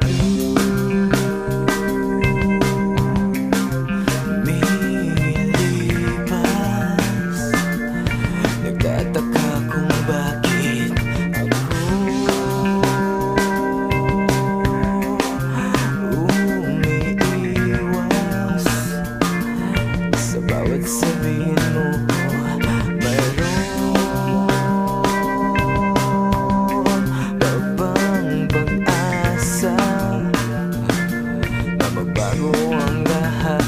Nagtataka kung bakit ako umiiwas sa bawat sabihin mo. Mayroon pa bang pag-asa na magbago ang lahat?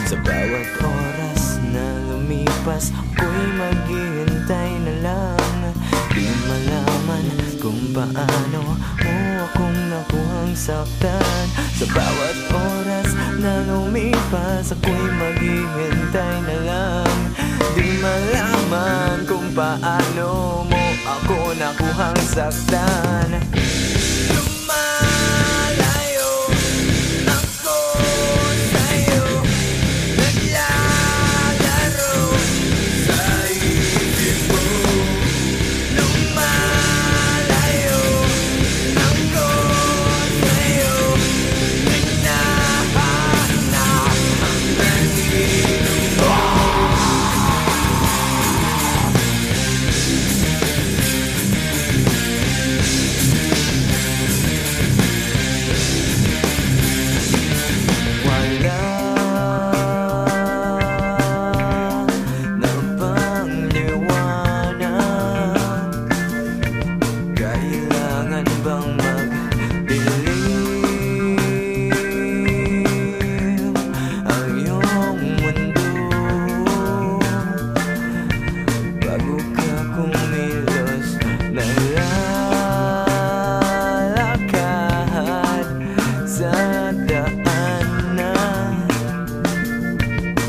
Sa bawat oras na lumipas, ako'y maghihintay na lang. Di malaman kung paano mo akong nakuhang saktan. Sa bawat oras na lumipas, ako'y maghihintay na lang. Di malaman kung paano mo ako nakuhang saktan.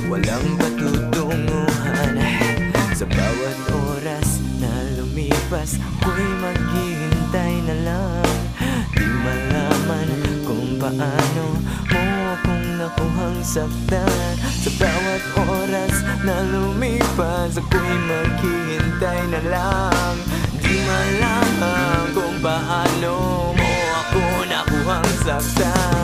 Walang patutunguhan. Sa bawat oras na lumipas, ako'y maghihintay na lang. Di malaman kung paano mo akong nakuhang saktan. Sa bawat oras na lumipas, ako'y maghihintay na lang. Di malaman kung paano mo ako nakuhang saktan.